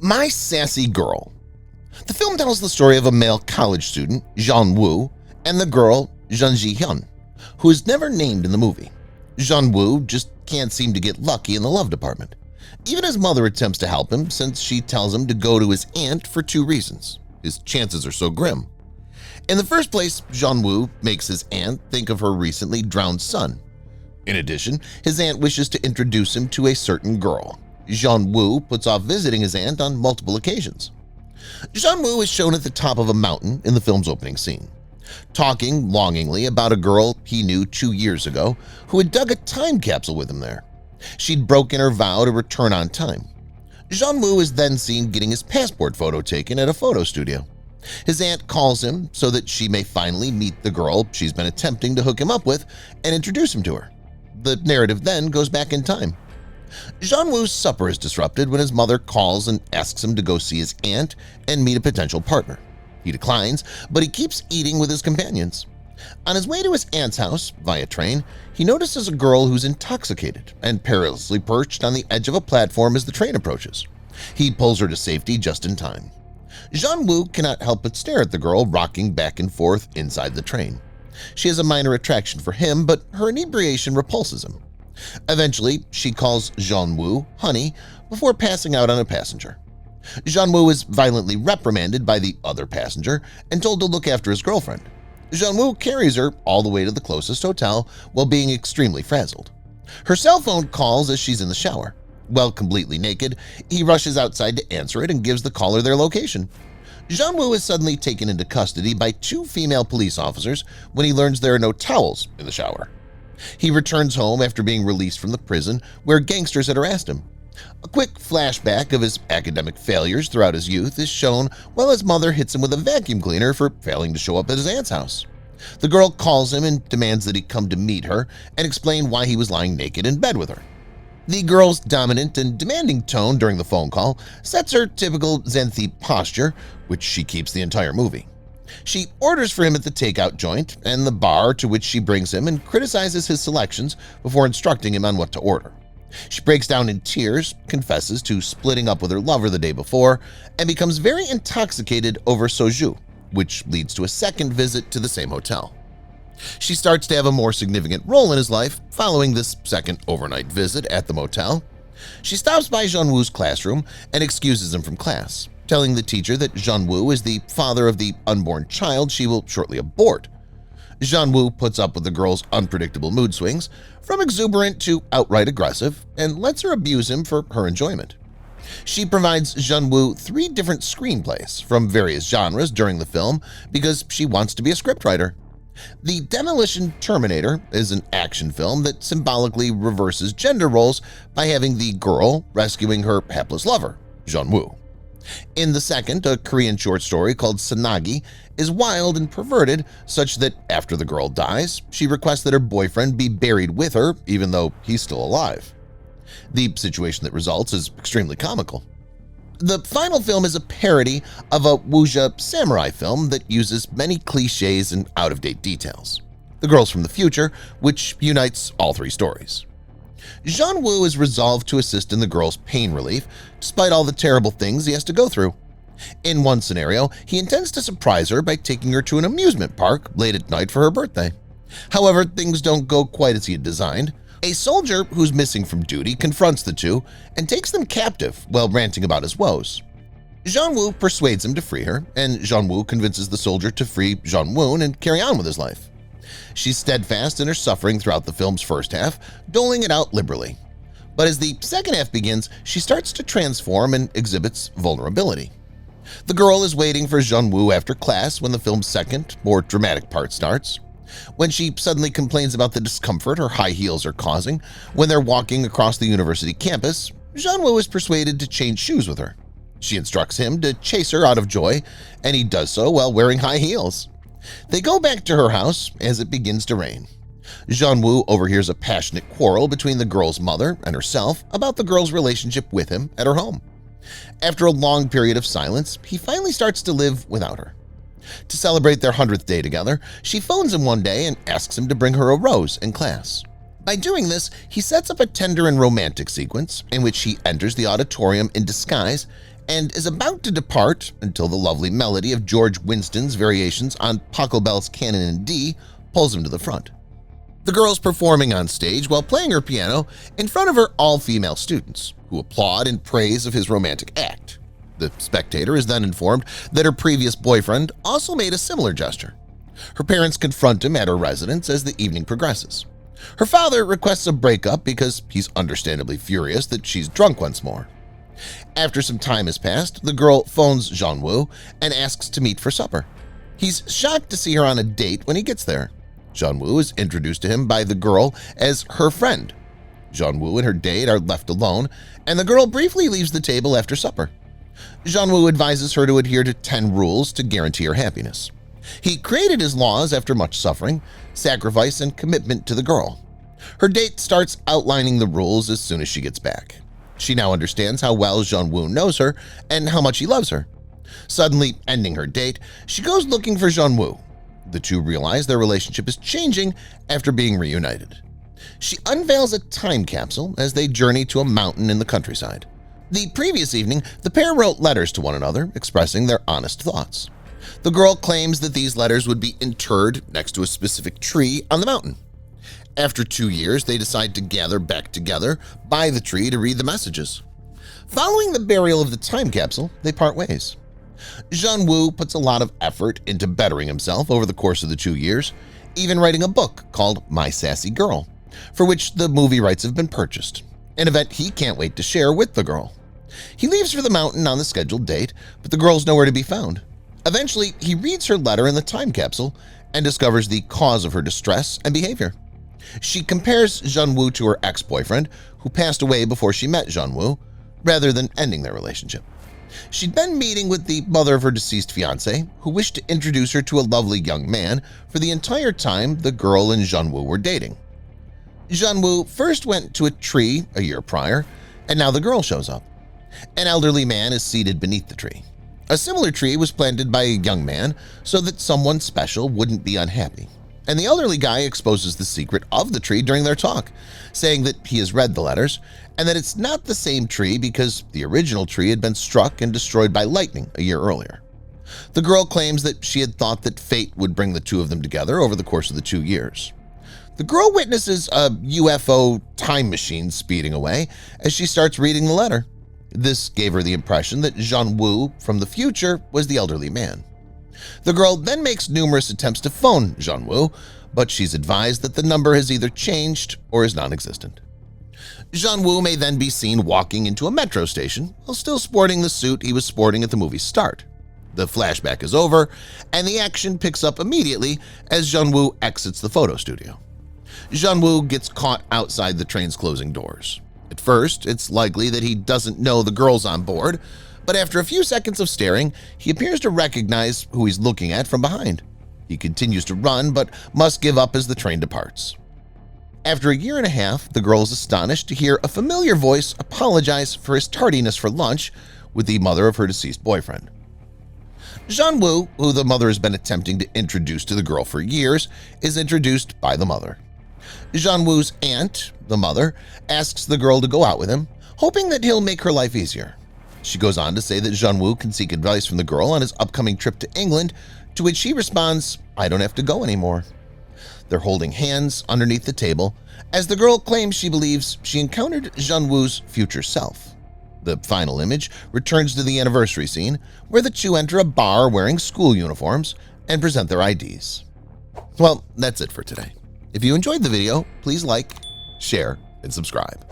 My Sassy Girl. The film tells the story of a male college student, Jean Woo, and the girl, Jean Ji-hyun, who is never named in the movie. Jean Woo just can't seem to get lucky in the love department. Even his mother attempts to help him since she tells him to go to his aunt for two reasons. His chances are so grim. In the first place, Jean Woo makes his aunt think of her recently drowned son. In addition, his aunt wishes to introduce him to a certain girl. Jean Woo puts off visiting his aunt on multiple occasions. Jean Woo is shown at the top of a mountain in the film's opening scene, talking longingly about a girl he knew 2 years ago who had dug a time capsule with him there. She'd broken her vow to return on time. Jean Woo is then seen getting his passport photo taken at a photo studio. His aunt calls him so that she may finally meet the girl she's been attempting to hook him up with and introduce him to her. The narrative then goes back in time. Jean Woo's supper is disrupted when his mother calls and asks him to go see his aunt and meet a potential partner. He declines, but he keeps eating with his companions. On his way to his aunt's house, via train, he notices a girl who's intoxicated and perilously perched on the edge of a platform as the train approaches. He pulls her to safety just in time. Jean Woo cannot help but stare at the girl rocking back and forth inside the train. She has a minor attraction for him, but her inebriation repulses him. Eventually, she calls Jean Woo honey before passing out on a passenger. Jean Woo is violently reprimanded by the other passenger and told to look after his girlfriend. Jean Woo carries her all the way to the closest hotel while being extremely frazzled. Her cell phone calls as she's in the shower. While completely naked, he rushes outside to answer it and gives the caller their location. Jean Woo is suddenly taken into custody by 2 female police officers when he learns there are no towels in the shower. He returns home after being released from the prison where gangsters had harassed him. A quick flashback of his academic failures throughout his youth is shown while his mother hits him with a vacuum cleaner for failing to show up at his aunt's house. The girl calls him and demands that he come to meet her and explain why he was lying naked in bed with her. The girl's dominant and demanding tone during the phone call sets her typical Xanthi posture, which she keeps the entire movie. She orders for him at the takeout joint and the bar to which she brings him and criticizes his selections before instructing him on what to order. She breaks down in tears, confesses to splitting up with her lover the day before, and becomes very intoxicated over soju, which leads to a second visit to the same hotel. She starts to have a more significant role in his life following this second overnight visit at the motel. She stops by Jean Woo's classroom and excuses him from class, telling the teacher that Jean Woo is the father of the unborn child she will shortly abort. Jean Woo puts up with the girl's unpredictable mood swings, from exuberant to outright aggressive, and lets her abuse him for her enjoyment. She provides Jean Woo 3 different screenplays from various genres during the film because she wants to be a scriptwriter. The Demolition Terminator is an action film that symbolically reverses gender roles by having the girl rescuing her hapless lover, Jean Woo. In the second, a Korean short story called Sanagi is wild and perverted such that after the girl dies, she requests that her boyfriend be buried with her even though he's still alive. The situation that results is extremely comical. The final film is a parody of a wuxia samurai film that uses many cliches and out-of-date details. The Girls from the Future, which unites all 3 stories. Jean Woo is resolved to assist in the girl's pain relief despite all the terrible things he has to go through. In one scenario, he intends to surprise her by taking her to an amusement park late at night for her birthday. However, things don't go quite as he had designed. A soldier who's missing from duty confronts the two and takes them captive while ranting about his woes. Jean Woo persuades him to free her, and Jean Woo convinces the soldier to free Jean Woo and carry on with his life. She's steadfast in her suffering throughout the film's first half, doling it out liberally. But as the second half begins, she starts to transform and exhibits vulnerability. The girl is waiting for Jean Woo after class when the film's second, more dramatic part starts. When she suddenly complains about the discomfort her high heels are causing when they're walking across the university campus, Jean Woo is persuaded to change shoes with her. She instructs him to chase her out of joy, and he does so while wearing high heels. They go back to her house as it begins to rain. Jean Woo overhears a passionate quarrel between the girl's mother and herself about the girl's relationship with him at her home. After a long period of silence, he finally starts to live without her. To celebrate their 100th day together, she phones him one day and asks him to bring her a rose in class. By doing this, he sets up a tender and romantic sequence in which he enters the auditorium in disguise and is about to depart until the lovely melody of George Winston's variations on Pachelbel's Canon in D pulls him to the front. The girl's performing on stage while playing her piano in front of her all-female students, who applaud in praise of his romantic act. The spectator is then informed that her previous boyfriend also made a similar gesture. Her parents confront him at her residence as the evening progresses. Her father requests a breakup because he's understandably furious that she's drunk once more. After some time has passed, the girl phones Jean-Woo and asks to meet for supper. He's shocked to see her on a date when he gets there. Jean-Woo is introduced to him by the girl as her friend. Jean-Woo and her date are left alone, and the girl briefly leaves the table after supper. Jean-Woo advises her to adhere to 10 rules to guarantee her happiness. He created his laws after much suffering, sacrifice, and commitment to the girl. Her date starts outlining the rules as soon as she gets back. She now understands how well Jean-Woo knows her and how much he loves her. Suddenly ending her date, she goes looking for Jean-Woo. The two realize their relationship is changing after being reunited. She unveils a time capsule as they journey to a mountain in the countryside. The previous evening, the pair wrote letters to one another expressing their honest thoughts. The girl claims that these letters would be interred next to a specific tree on the mountain. After 2 years, they decide to gather back together by the tree to read the messages. Following the burial of the time capsule, they part ways. Jean-Woo puts a lot of effort into bettering himself over the course of the 2 years, even writing a book called My Sassy Girl, for which the movie rights have been purchased, an event he can't wait to share with the girl. He leaves for the mountain on the scheduled date, but the girl's nowhere to be found. Eventually, he reads her letter in the time capsule and discovers the cause of her distress and behavior. She compares Jean-Woo to her ex-boyfriend, who passed away before she met Jean-Woo, rather than ending their relationship. She'd been meeting with the mother of her deceased fiancé, who wished to introduce her to a lovely young man for the entire time the girl and Jean-Woo were dating. Jean-Woo first went to a tree a year prior, and now the girl shows up. An elderly man is seated beneath the tree. A similar tree was planted by a young man so that someone special wouldn't be unhappy, and the elderly guy exposes the secret of the tree during their talk, saying that he has read the letters and that it's not the same tree because the original tree had been struck and destroyed by lightning a year earlier. The girl claims that she had thought that fate would bring the two of them together over the course of the 2 years. The girl witnesses a UFO time machine speeding away as she starts reading the letter. This gave her the impression that Jean-Woo from the future was the elderly man. The girl then makes numerous attempts to phone Jean-Woo, but she's advised that the number has either changed or is non-existent. Jean-Woo may then be seen walking into a metro station while still sporting the suit he was sporting at the movie's start. The flashback is over, and the action picks up immediately as Jean-Woo exits the photo studio. Jean-Woo gets caught outside the train's closing doors. At first, it's likely that he doesn't know the girl's on board, but after a few seconds of staring, he appears to recognize who he's looking at from behind. He continues to run, but must give up as the train departs. After a year and a half, the girl is astonished to hear a familiar voice apologize for his tardiness for lunch with the mother of her deceased boyfriend. Jean-Woo, who the mother has been attempting to introduce to the girl for years, is introduced by the mother. Jean-Woo's aunt, the mother, asks the girl to go out with him, hoping that he'll make her life easier. She goes on to say that Jean-Woo can seek advice from the girl on his upcoming trip to England, to which she responds, "I don't have to go anymore." They're holding hands underneath the table as the girl claims she believes she encountered Jean-Woo's future self. The final image returns to the anniversary scene where the two enter a bar wearing school uniforms and present their IDs. Well, that's it for today. If you enjoyed the video, please like, share, and subscribe.